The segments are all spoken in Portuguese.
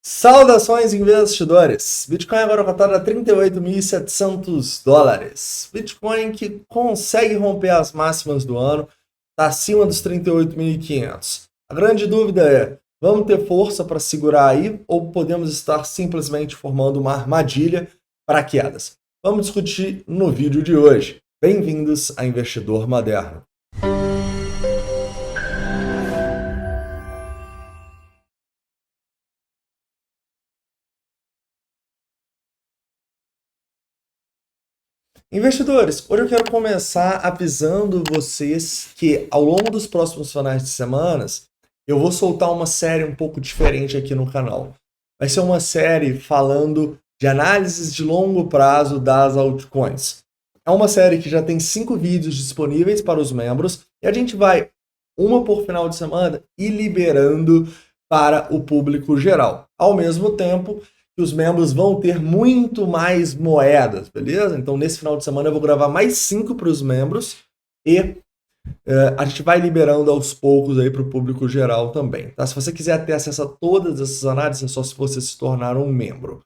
Saudações, investidores! Bitcoin agora cotado a $38.700. Bitcoin que consegue romper as máximas do ano, está acima dos 38.500. A grande dúvida é, vamos ter força para segurar aí ou podemos estar simplesmente formando uma armadilha para quedas? Vamos discutir no vídeo de hoje. Bem-vindos a Investidor Moderno. Investidores, hoje eu quero começar avisando vocês que ao longo dos próximos finais de semanas eu vou soltar uma série um pouco diferente aqui no canal. Vai ser uma série falando de análises de longo prazo das altcoins. É uma série que já tem 5 vídeos disponíveis para os membros e a gente vai, uma por final de semana, ir liberando para o público geral. Ao mesmo tempo que os membros vão ter muito mais moedas, beleza? Então, nesse final de semana eu vou gravar mais 5 para os membros e a gente vai liberando aos poucos aí para o público geral também, tá? Se você quiser ter acesso a todas essas análises, é só se você se tornar um membro.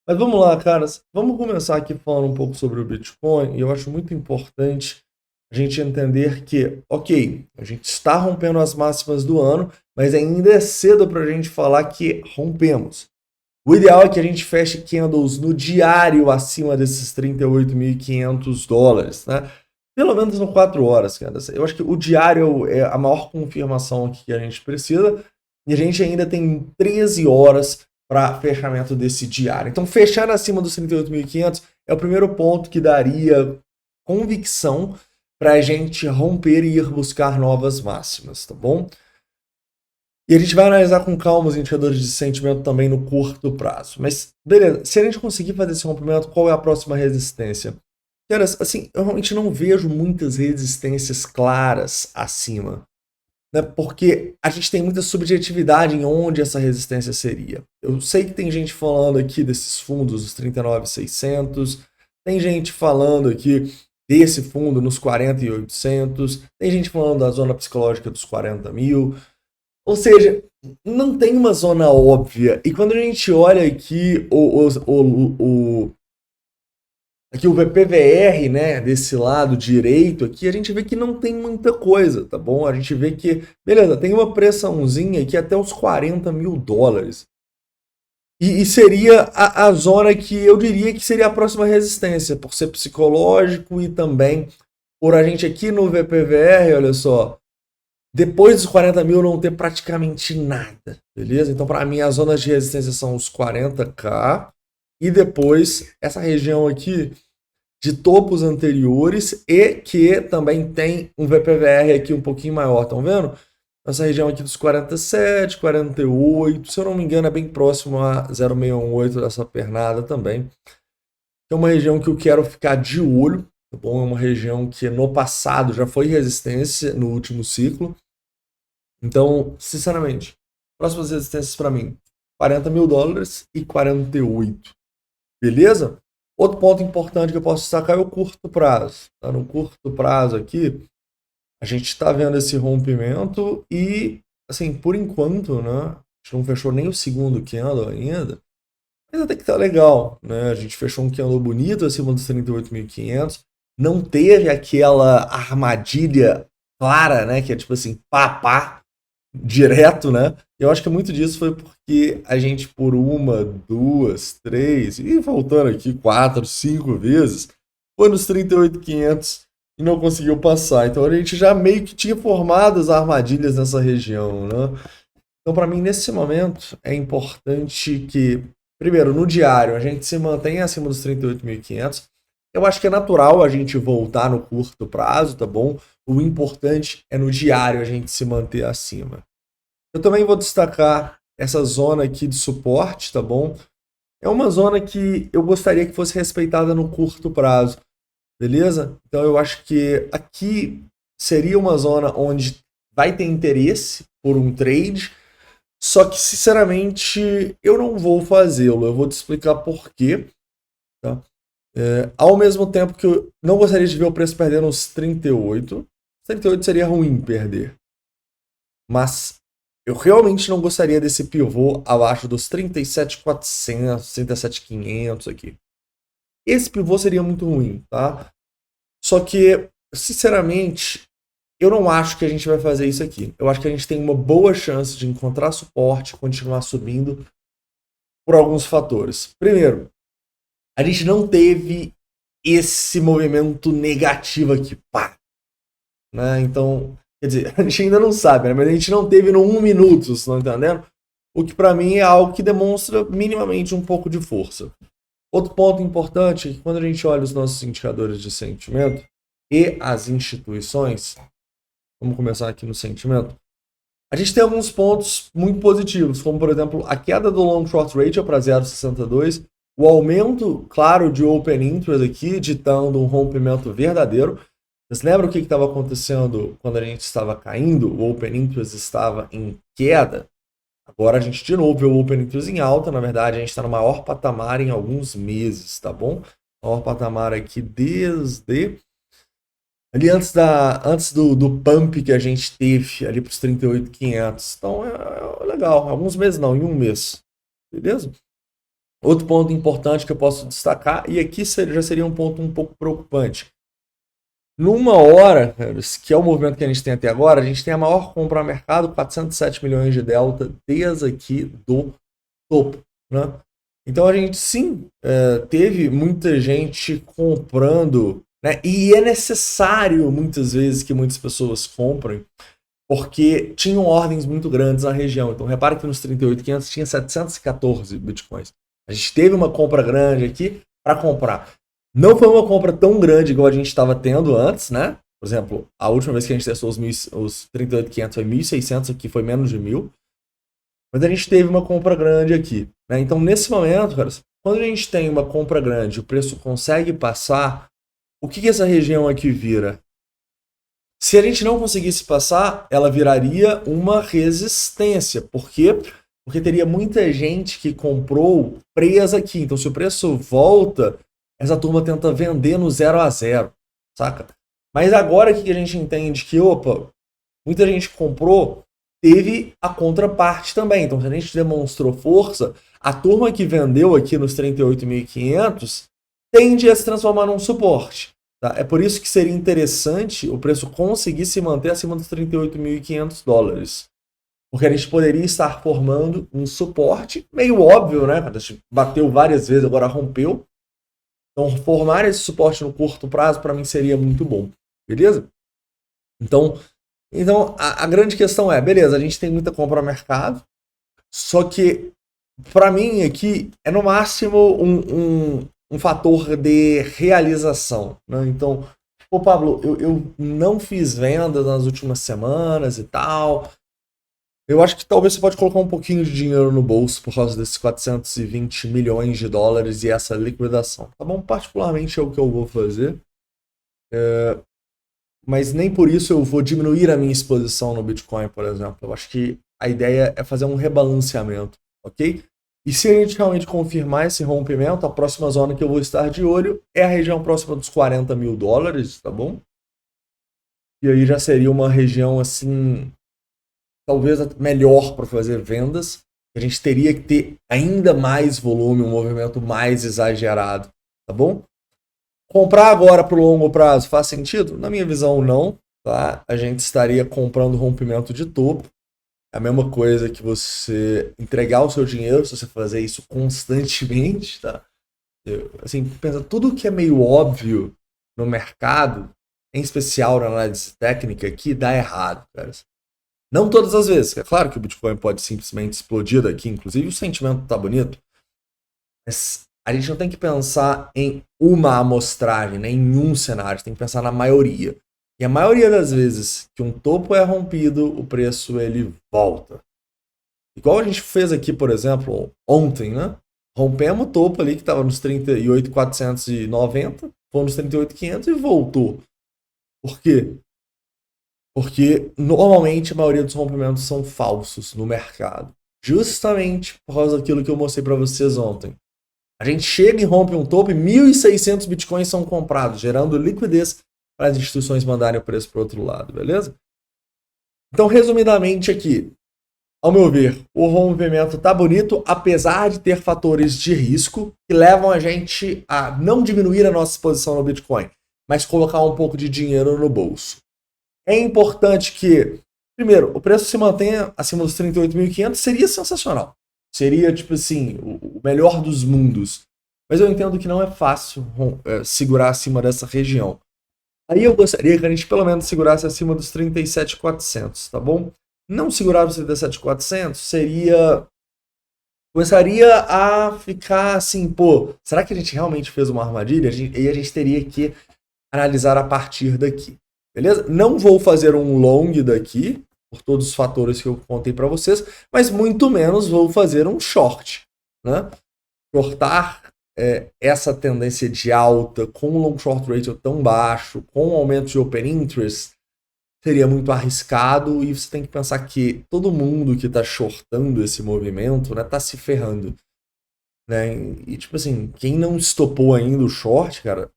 Mas vamos lá, caras. Vamos começar aqui falando um pouco sobre o Bitcoin e eu acho muito importante a gente entender que, ok, a gente está rompendo as máximas do ano, mas ainda é cedo para a gente falar que rompemos. O ideal é que a gente feche candles no diário acima desses $38.500, né? Pelo menos no 4 horas, cara. Eu acho que o diário é a maior confirmação que a gente precisa e a gente ainda tem 13 horas para fechamento desse diário. Então, fechar acima dos 38.500 é o primeiro ponto que daria convicção para a gente romper e ir buscar novas máximas, tá bom? E a gente vai analisar com calma os indicadores de sentimento também no curto prazo. Mas, beleza, se a gente conseguir fazer esse rompimento, qual é a próxima resistência? Cara, assim, eu realmente não vejo muitas resistências claras acima, né? Porque a gente tem muita subjetividade em onde essa resistência seria. Eu sei que tem gente falando aqui desses fundos, os 39.600, tem gente falando aqui desse fundo nos 40.800, tem gente falando da zona psicológica dos 40 mil. Ou seja, não tem uma zona óbvia. E quando a gente olha aqui aqui o PVR, né, desse lado direito aqui, a gente vê que não tem muita coisa, tá bom? A gente vê que, beleza, tem uma pressãozinha aqui até os $40.000. E seria a zona que eu diria que seria a próxima resistência, por ser psicológico e também por a gente aqui no VPVR, olha só, depois dos 40 mil não ter praticamente nada, beleza? Então, para mim, as zonas de resistência são os 40k e depois essa região aqui de topos anteriores e que também tem um VPVR aqui um pouquinho maior, estão vendo? Essa região aqui dos 47, 48, se eu não me engano, é bem próximo a 0,618 dessa pernada também. É uma região que eu quero ficar de olho, tá bom? É uma região que no passado já foi resistência no último ciclo. Então, sinceramente, próximas resistências para mim, $40.000 e 48. Beleza? Outro ponto importante que eu posso destacar é o curto prazo. Tá? No curto prazo aqui, a gente está vendo esse rompimento e, assim, por enquanto, né, a gente não fechou nem o segundo candle ainda, mas até que tá legal, né? A gente fechou um candle bonito acima dos 38.500, não teve aquela armadilha clara, né, que é tipo assim, pá, direto, né? Eu acho que muito disso foi porque a gente por 1, 2, 3 e voltando aqui 4, 5 vezes foi nos 38.500 e não conseguiu passar. Então a gente já meio que tinha formado as armadilhas nessa região, né? Então para mim nesse momento é importante que primeiro no diário a gente se mantenha acima dos 38.500. Eu acho que é natural a gente voltar no curto prazo, tá bom? O importante é no diário a gente se manter acima. Eu também vou destacar essa zona aqui de suporte, tá bom? É uma zona que eu gostaria que fosse respeitada no curto prazo, beleza? Então eu acho que aqui seria uma zona onde vai ter interesse por um trade, só que sinceramente eu não vou fazê-lo. Eu vou te explicar por quê, tá? Ao mesmo tempo que eu não gostaria de ver o preço perdendo uns 38. 38 seria ruim perder. Mas eu realmente não gostaria desse pivô abaixo dos 37.400, 37.500 aqui. Esse pivô seria muito ruim, tá? Só que, sinceramente, eu não acho que a gente vai fazer isso aqui. Eu acho que a gente tem uma boa chance de encontrar suporte e continuar subindo por alguns fatores. Primeiro, a gente não teve esse movimento negativo aqui, pá. Né? Então, quer dizer, a gente ainda não sabe, né? Mas a gente não teve no 1 minuto, vocês estão entendendo? O que para mim é algo que demonstra minimamente um pouco de força. Outro ponto importante é que quando a gente olha os nossos indicadores de sentimento e as instituições, vamos começar aqui no sentimento, a gente tem alguns pontos muito positivos, como por exemplo a queda do long short ratio para 0,62, o aumento, claro, de open interest aqui, ditando um rompimento verdadeiro. Vocês lembram o que estava acontecendo quando a gente estava caindo? O open interest estava em queda. Agora a gente de novo vê o open interest em alta. Na verdade, a gente está no maior patamar em alguns meses, tá bom? Maior patamar aqui desde ali antes do pump que a gente teve ali para os 38.500. Então é legal. Alguns meses não, em um mês. Beleza? Outro ponto importante que eu posso destacar, e aqui já seria um ponto um pouco preocupante. Numa hora, que é o movimento que a gente tem até agora, a gente tem a maior compra a mercado, 407 milhões de delta, desde aqui do topo. Né? Então a gente sim teve muita gente comprando, né? E é necessário muitas vezes que muitas pessoas comprem, porque tinham ordens muito grandes na região. Então repare que nos 38.500 tinha 714 bitcoins. A gente teve uma compra grande aqui para comprar. Não foi uma compra tão grande igual a gente estava tendo antes, né? Por exemplo, a última vez que a gente testou os 38.500 foi 1.600, aqui foi menos de 1.000. Mas a gente teve uma compra grande aqui. Né? Então, nesse momento, cara, quando a gente tem uma compra grande, o preço consegue passar, o que essa região aqui vira? Se a gente não conseguisse passar, ela viraria uma resistência. Por quê? Porque teria muita gente que comprou presa aqui. Então, se o preço volta, essa turma tenta vender no 0 a 0, saca? Mas agora que a gente entende que, opa, muita gente comprou, teve a contraparte também. Então, se a gente demonstrou força, a turma que vendeu aqui nos 38.500 tende a se transformar num suporte. Tá? É por isso que seria interessante o preço conseguir se manter acima dos 38.500 dólares. Porque a gente poderia estar formando um suporte meio óbvio, né? A gente bateu várias vezes, agora rompeu. Então, formar esse suporte no curto prazo, para mim, seria muito bom. Beleza? Então a grande questão é, beleza, a gente tem muita compra no mercado, só que, para mim, aqui, é no máximo um fator de realização. Né? Então, pô, Pablo, eu não fiz vendas nas últimas semanas e tal. Eu acho que talvez você pode colocar um pouquinho de dinheiro no bolso por causa desses 420 milhões de dólares e essa liquidação. Tá bom? Particularmente é o que eu vou fazer. Mas nem por isso eu vou diminuir a minha exposição no Bitcoin, por exemplo. Eu acho que a ideia é fazer um rebalanceamento, ok? E se a gente realmente confirmar esse rompimento, a próxima zona que eu vou estar de olho é a região próxima dos 40 mil dólares, tá bom? E aí já seria uma região assim, talvez melhor para fazer vendas. A gente teria que ter ainda mais volume, um movimento mais exagerado, tá bom? Comprar agora para o longo prazo faz sentido? Na minha visão, não. Tá? A gente estaria comprando rompimento de topo. É a mesma coisa que você entregar o seu dinheiro, se você fazer isso constantemente. Tá? Assim, pensa, tudo que é meio óbvio no mercado, em especial na análise técnica, que dá errado, cara. Não todas as vezes. É claro que o Bitcoin pode simplesmente explodir daqui, inclusive o sentimento tá bonito. Mas a gente não tem que pensar em uma amostragem, né, em um cenário, a gente tem que pensar na maioria. E a maioria das vezes que um topo é rompido, o preço ele volta. Igual a gente fez aqui, por exemplo, ontem, né? Rompemos o topo ali que estava nos 38.490, foi nos 38.500 e voltou. Por quê? Porque normalmente a maioria dos rompimentos são falsos no mercado. Justamente por causa daquilo que eu mostrei para vocês ontem. A gente chega e rompe um topo e 1.600 bitcoins são comprados, gerando liquidez para as instituições mandarem o preço para o outro lado, beleza? Então, resumidamente aqui, ao meu ver, o movimento tá bonito, apesar de ter fatores de risco que levam a gente a não diminuir a nossa exposição no Bitcoin, mas colocar um pouco de dinheiro no bolso. É importante que, primeiro, o preço se mantenha acima dos 38.500, seria sensacional. Seria, tipo assim, o melhor dos mundos. Mas eu entendo que não é fácil segurar acima dessa região. Aí eu gostaria que a gente pelo menos segurasse acima dos 37.400, tá bom? Não segurar os 37.400 seria... Começaria a ficar assim, pô, será que a gente realmente fez uma armadilha? E a gente teria que analisar a partir daqui, beleza? Não vou fazer um long daqui, por todos os fatores que eu contei para vocês, mas muito menos vou fazer um short, né? Shortar essa tendência de alta com um long short ratio tão baixo, com um aumento de open interest, seria muito arriscado e você tem que pensar que todo mundo que está shortando esse movimento, né, tá se ferrando, né? E tipo assim, quem não estopou ainda o short, cara,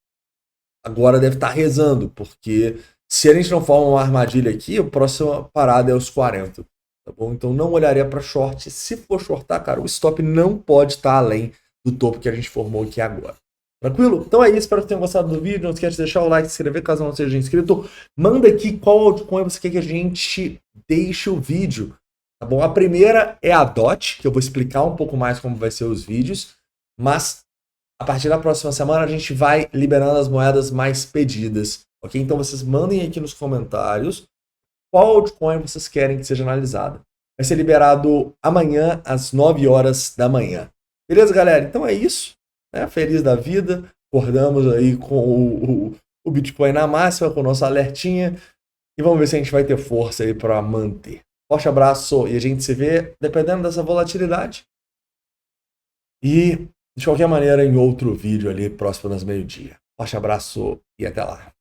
agora deve estar rezando, porque se a gente não forma uma armadilha aqui, a próxima parada é os 40, tá bom? Então não olharia para short. Se for shortar, cara, o stop não pode estar além do topo que a gente formou aqui agora. Tranquilo? Então é isso, espero que tenham gostado do vídeo. Não esquece de deixar o like, se inscrever caso não seja inscrito. Manda aqui qual altcoin você quer que a gente deixe o vídeo, tá bom? A primeira é a DOT, que eu vou explicar um pouco mais como vai ser os vídeos, mas a partir da próxima semana a gente vai liberando as moedas mais pedidas, ok? Então vocês mandem aqui nos comentários qual altcoin vocês querem que seja analisada. Vai ser liberado amanhã às 9 horas da manhã. Beleza, galera? Então é isso. Né? Feliz da vida. Acordamos aí com o Bitcoin na máxima, com o nosso alertinha. E vamos ver se a gente vai ter força aí para manter. Forte abraço e a gente se vê dependendo dessa volatilidade. E de qualquer maneira, em outro vídeo ali próximo das meio-dia. Forte abraço e até lá.